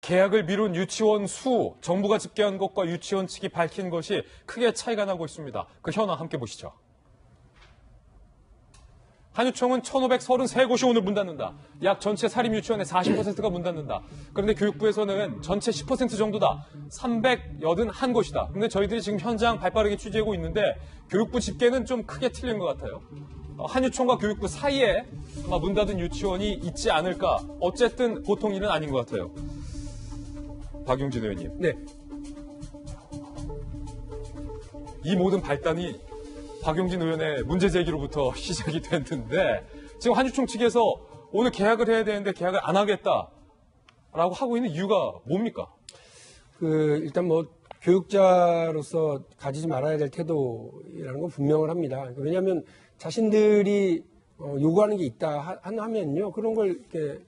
계약을 미룬 유치원 수, 정부가 집계한 것과 유치원 측이 밝힌 것이 크게 차이가 나고 있습니다. 그 현황 함께 보시죠. 한유총은 1,533곳이 오늘 문 닫는다. 약 전체 사립 유치원의 40%가 문 닫는다. 그런데 교육부에서는 전체 10% 정도다. 381곳이다. 그런데 저희들이 지금 현장 발빠르게 취재하고 있는데 교육부 집계는 좀 크게 틀린 것 같아요. 한유총과 교육부 사이에 아마 문 닫은 유치원이 있지 않을까. 어쨌든 보통 일은 아닌 것 같아요. 박용진 의원님. 네. 이 모든 발단이 박용진 의원의 문제 제기로부터 시작이 됐는데 지금 한유총 측에서 오늘 계약을 해야 되는데 계약을 안 하겠다라고 하고 있는 이유가 뭡니까? 일단 뭐 교육자로서 가지지 말아야 될 태도라는 건 분명을 합니다. 왜냐하면 자신들이 요구하는 게 있다 하면요 그런 걸 이렇게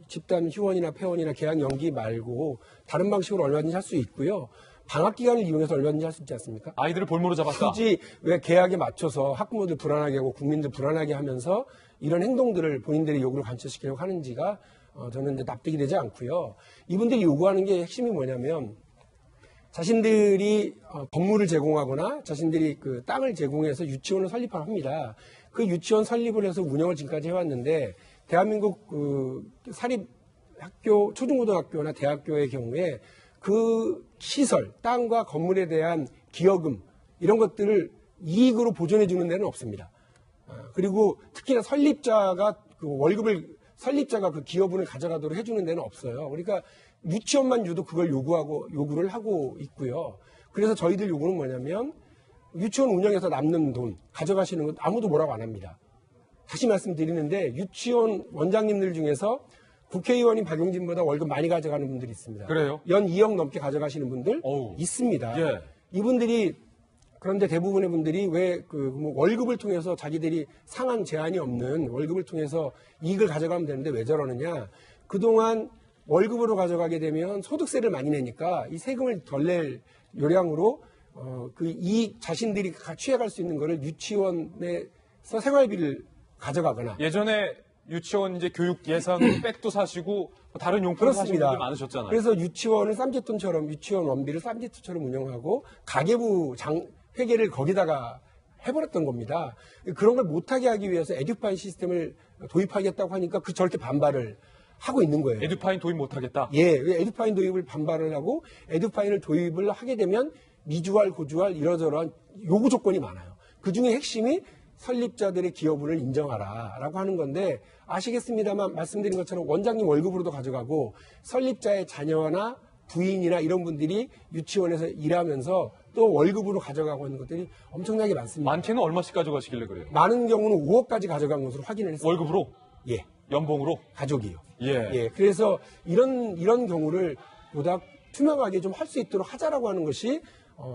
집단 휴원이나 폐원이나 계약 연기 말고 다른 방식으로 얼마든지 할 수 있고요. 방학 기간을 이용해서 얼마든지 할 수 있지 않습니까? 아이들을 볼모로 잡았다. 굳이 왜 계약에 맞춰서 학부모들 불안하게 하고 국민들 불안하게 하면서 이런 행동들을 본인들의 요구를 관철시키려고 하는지가 저는 이제 납득이 되지 않고요. 이분들이 요구하는 게 핵심이 뭐냐면 자신들이 건물을 제공하거나 자신들이 그 땅을 제공해서 유치원을 설립합니다. 그 유치원 설립을 해서 운영을 지금까지 해왔는데 대한민국 사립 학교, 초중고등학교나 대학교의 경우에 그 시설, 땅과 건물에 대한 기여금 이런 것들을 이익으로 보존해 주는 데는 없습니다. 그리고 특히나 설립자가 설립자가 그 기여분을 가져가도록 해주는 데는 없어요. 그러니까 유치원만 유도 그걸 요구를 하고 있고요. 그래서 저희들 요구는 뭐냐면 유치원 운영에서 남는 돈 가져가시는 건 아무도 뭐라고 안 합니다. 다시 말씀드리는데 유치원 원장님들 중에서 국회의원인 박용진보다 월급 많이 가져가는 분들이 있습니다. 그래요? 연 2억 넘게 가져가시는 분들 있습니다. 예. 이분들이 그런데 대부분의 분들이 왜 월급을 통해서 자기들이 상한 제한이 없는 월급을 통해서 이익을 가져가면 되는데 왜 저러느냐? 그동안 월급으로 가져가게 되면 소득세를 많이 내니까 이 세금을 덜 낼 요량으로 그 이익 자신들이 취해갈 수 있는 거를 유치원에서 생활비를 가져가거나 예전에 유치원 이제 교육 예산 백도 사시고 다른 용품을 사시는 분들 많으셨잖아요. 그래서 유치원을 쌈짓돈처럼 유치원 원비를 쌈짓돈처럼 운영하고 가계부 회계를 거기다가 해버렸던 겁니다. 그런 걸 못하게 하기 위해서 에듀파인 시스템을 도입하겠다고 하니까 그 절대 반발을 하고 있는 거예요. 에듀파인 도입 못하겠다? 예, 에듀파인 도입을 반발을 하고 에듀파인을 도입을 하게 되면 미주알, 고주알 이러저러한 요구 조건이 많아요. 그중에 핵심이 설립자들의 기여분을 인정하라라고 하는 건데 아시겠습니다만 말씀드린 것처럼 원장님 월급으로도 가져가고 설립자의 자녀나 부인이나 이런 분들이 유치원에서 일하면서 또 월급으로 가져가고 있는 것들이 엄청나게 많습니다. 많게는 얼마씩 가져가시길래 그래요? 많은 경우는 5억까지 가져간 것으로 확인을 했습니다. 월급으로? 예. 연봉으로? 가족이요. 예. 그래서 이런 경우를 보다 투명하게 좀 할 수 있도록 하자라고 하는 것이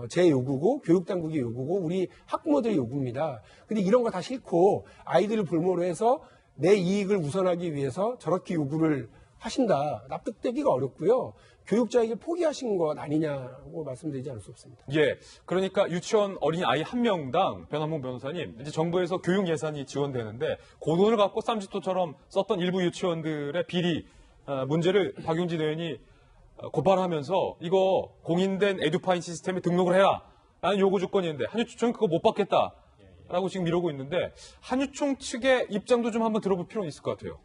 제 요구고 교육당국의 요구고 우리 학부모들의 요구입니다. 근데 이런 거 다 싫고 아이들을 볼모로 해서 내 이익을 우선하기 위해서 저렇게 요구를 하신다. 납득되기가 어렵고요. 교육자에게 포기하신 것 아니냐고 말씀드리지 않을 수 없습니다. 예. 그러니까 유치원 어린이 아이 한 명당 변한봉 변호사님, 이제 정부에서 교육 예산이 지원되는데 그 돈을 갖고 쌈짓돈처럼 썼던 일부 유치원들의 비리 문제를 박용진 의원이 고발하면서 이거 공인된 에듀파인 시스템에 등록을 해라 라는 요구 조건이었는데 한유총은 그거 못 받겠다라고 지금 미루고 있는데 한유총 측의 입장도 좀 한번 들어볼 필요는 있을 것 같아요.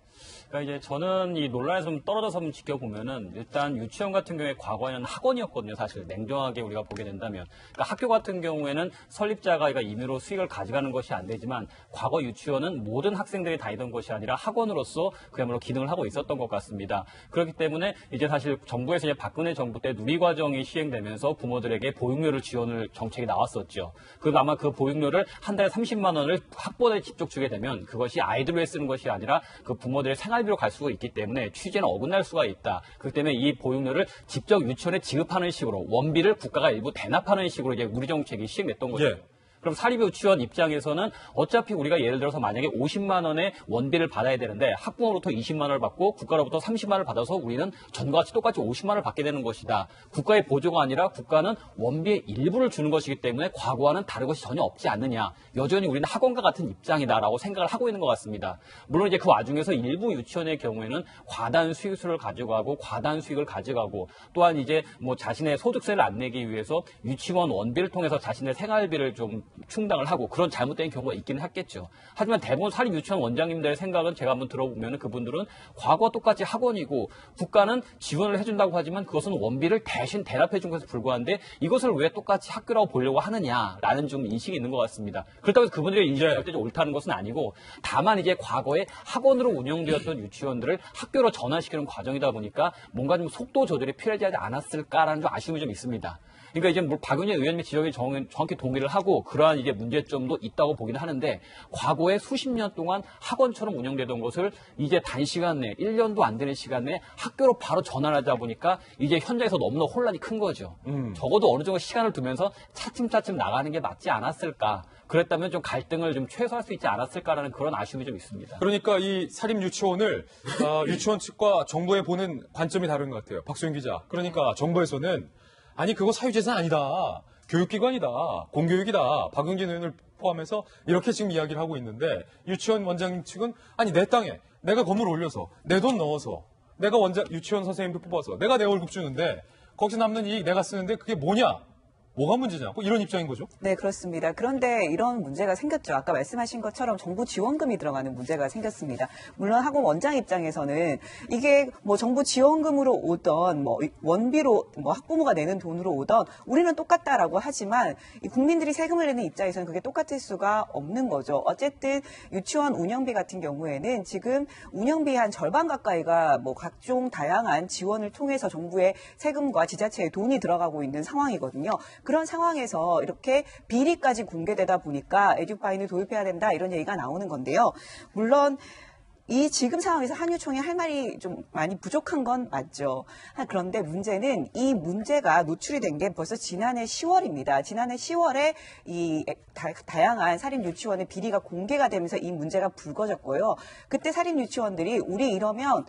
그러니까 이제 저는 이 논란에서 좀 떨어져서 한번 지켜보면은 일단 유치원 같은 경우에 과거에는 학원이었거든요. 사실 냉정하게 우리가 보게 된다면. 그러니까 학교 같은 경우에는 설립자가 임의로 수익을 가져가는 것이 안 되지만 과거 유치원은 모든 학생들이 다니던 것이 아니라 학원으로서 그야말로 기능을 하고 있었던 것 같습니다. 그렇기 때문에 이제 사실 정부에서 이제 박근혜 정부 때 누리과정이 시행되면서 부모들에게 보육료를 지원을 정책이 나왔었죠. 그리고 아마 그 보육료를 한 달에 30만 원을 학부모에 직접 주게 되면 그것이 아이들을 위해 쓰는 것이 아니라 그 부모들의 생활비로 갈 수가 있기 때문에 취재는 어긋날 수가 있다. 그렇기 때문에 이 보육료를 직접 유치원에 지급하는 식으로 원비를 국가가 일부 대납하는 식으로 이제 누리 정책이 시행됐던 거죠. 예. 그럼 사립유치원 입장에서는 어차피 우리가 예를 들어서 만약에 50만 원의 원비를 받아야 되는데 학부모로부터 20만 원을 받고 국가로부터 30만 원을 받아서 우리는 전과 같이 똑같이 50만 원을 받게 되는 것이다. 국가의 보조가 아니라 국가는 원비의 일부를 주는 것이기 때문에 과거와는 다른 것이 전혀 없지 않느냐. 여전히 우리는 학원과 같은 입장이다라고 생각을 하고 있는 것 같습니다. 물론 이제 그 와중에서 일부 유치원의 경우에는 과다한 수익수를 가져가고 과다한 수익을 가져가고 또한 이제 뭐 자신의 소득세를 안 내기 위해서 유치원 원비를 통해서 자신의 생활비를 좀 충당을 하고 그런 잘못된 경우가 있기는 했겠죠. 하지만 대부분 사립 유치원 원장님들의 생각은 제가 한번 들어보면 그분들은 과거와 똑같이 학원이고 국가는 지원을 해준다고 하지만 그것은 원비를 대신 대납해 준 것에 불과한데 이것을 왜 똑같이 학교라고 보려고 하느냐라는 좀 인식이 있는 것 같습니다. 그렇다고 해서 그분들의 인식이 절대 옳다는 것은 아니고 다만 이제 과거에 학원으로 운영되었던 유치원들을 학교로 전환시키는 과정이다 보니까 뭔가 좀 속도 조절이 필요하지 않았을까라는 좀 아쉬움이 좀 있습니다. 그러니까 이제 뭐 박윤희 의원님의 지적에 정확히 동의를 하고 그러한 이제 문제점도 있다고 보기는 하는데 과거에 수십 년 동안 학원처럼 운영되던 것을 이제 단시간 내에 1년도 안 되는 시간 내에 학교로 바로 전환하다 보니까 이제 현장에서 너무나 혼란이 큰 거죠. 적어도 어느 정도 시간을 두면서 차츰차츰 나가는 게 맞지 않았을까. 그랬다면 좀 갈등을 좀 최소화할 수 있지 않았을까라는 그런 아쉬움이 좀 있습니다. 그러니까 이 사립 유치원을 유치원 측과 정부에 보는 관점이 다른 것 같아요. 박소영 기자. 그러니까 정부에서는 아니 그거 사유재산 아니다. 교육기관이다. 공교육이다. 박용진 의원을 포함해서 이렇게 지금 이야기를 하고 있는데 유치원 원장님 측은 아니 내 땅에 내가 건물 올려서 내 돈 넣어서 내가 유치원 선생님들 뽑아서 내가 내 월급 주는데 거기서 남는 이익 내가 쓰는데 그게 뭐냐? 뭐가 문제냐고 이런 입장인 거죠? 네, 그렇습니다. 그런데 이런 문제가 생겼죠. 아까 말씀하신 것처럼 정부 지원금이 들어가는 문제가 생겼습니다. 물론 학원 원장 입장에서는 이게 뭐 정부 지원금으로 오던 뭐 원비로 뭐 학부모가 내는 돈으로 오던 우리는 똑같다라고 하지만 이 국민들이 세금을 내는 입장에서는 그게 똑같을 수가 없는 거죠. 어쨌든 유치원 운영비 같은 경우에는 지금 운영비의 한 절반 가까이가 뭐 각종 다양한 지원을 통해서 정부의 세금과 지자체의 돈이 들어가고 있는 상황이거든요. 그런 상황에서 이렇게 비리까지 공개되다 보니까 에듀파인을 도입해야 된다 이런 얘기가 나오는 건데요. 물론 이 지금 상황에서 한유총이 할 말이 좀 많이 부족한 건 맞죠. 그런데 문제는 이 문제가 노출이 된 게 벌써 지난해 10월입니다. 지난해 10월에 이 다양한 사립 유치원의 비리가 공개가 되면서 이 문제가 불거졌고요. 그때 사립 유치원들이 우리 이러면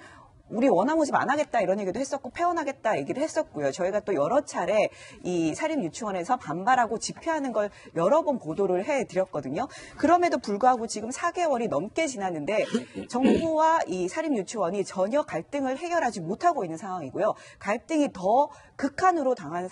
우리 원화 모집 안 하겠다 이런 얘기도 했었고 폐원하겠다 얘기도 했었고요. 저희가 또 여러 차례 이 사립 유치원에서 반발하고 집회하는 걸 여러 번 보도를 해드렸거든요. 그럼에도 불구하고 지금 4개월이 넘게 지났는데 정부와 이 사립 유치원이 전혀 갈등을 해결하지 못하고 있는 상황이고요. 갈등이 더 극한으로 당하는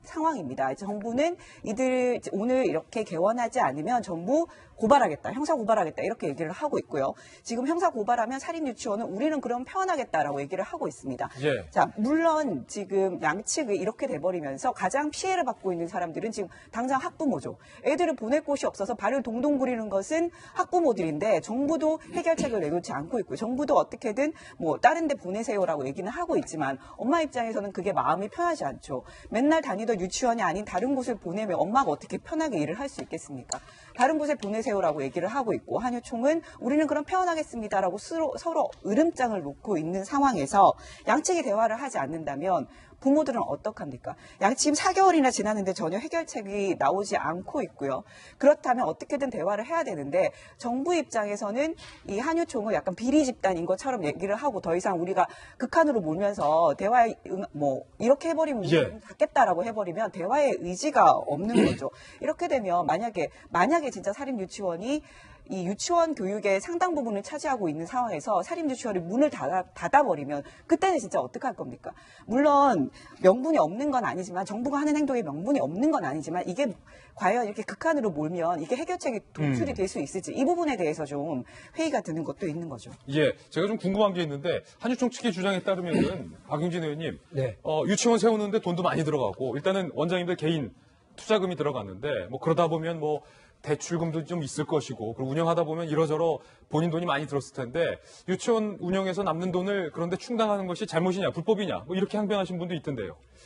상황입니다. 정부는 이들 오늘 이렇게 개원하지 않으면 정부 고발하겠다, 형사 고발하겠다 이렇게 얘기를 하고 있고요. 지금 형사 고발하면 사립 유치원은 우리는 그럼 폐원하겠다라고 얘기를 하고 있습니다. 예. 자, 물론 지금 양측이 이렇게 돼버리면서 가장 피해를 받고 있는 사람들은 지금 당장 학부모죠. 애들을 보낼 곳이 없어서 발을 동동 구리는 것은 학부모들인데 정부도 해결책을 내놓지 않고 있고요. 정부도 어떻게든 뭐 다른 데 보내세요라고 얘기는 하고 있지만 엄마 입장에서는 그게 마음이 편하지 않죠. 맨날 다니던 유치원이 아닌 다른 곳을 보내면 엄마가 어떻게 편하게 일을 할 수 있겠습니까? 다른 곳에 보내세요라고 얘기를 하고 있고 한유총은 우리는 그럼 폐원하겠습니다라고 서로 으름장을 놓고 있는 상황에서 양측이 대화를 하지 않는다면 부모들은 어떡합니까? 지금 4개월이나 지났는데 전혀 해결책이 나오지 않고 있고요. 그렇다면 어떻게든 대화를 해야 되는데 정부 입장에서는 이 한유총을 약간 비리 집단인 것처럼 얘기를 하고 더 이상 우리가 극한으로 몰면서 대화에 뭐 이렇게 해버리면 우리는 닫겠다라고 해버리면 대화의 의지가 없는 거죠. 이렇게 되면 만약에 진짜 사립 유치원이 이 유치원 교육의 상당 부분을 차지하고 있는 상황에서 사립 유치원이 문을 닫아버리면 그때는 진짜 어떡할 겁니까? 물론 명분이 없는 건 아니지만 정부가 하는 행동에 명분이 없는 건 아니지만 이게 과연 이렇게 극한으로 몰면 이게 해결책이 도출이 될 수 있을지 이 부분에 대해서 좀 회의가 드는 것도 있는 거죠. 예, 제가 좀 궁금한 게 있는데 한유총 측의 주장에 따르면은 박용진 의원님, 네. 유치원 세우는데 돈도 많이 들어가고 일단은 원장님들 개인 투자금이 들어갔는데 뭐 그러다 보면 뭐 대출금도 좀 있을 것이고 그리고 운영하다 보면 이러저러 본인 돈이 많이 들었을 텐데 유치원 운영에서 남는 돈을 그런데 충당하는 것이 잘못이냐 불법이냐 뭐 이렇게 항변하신 분도 있던데요.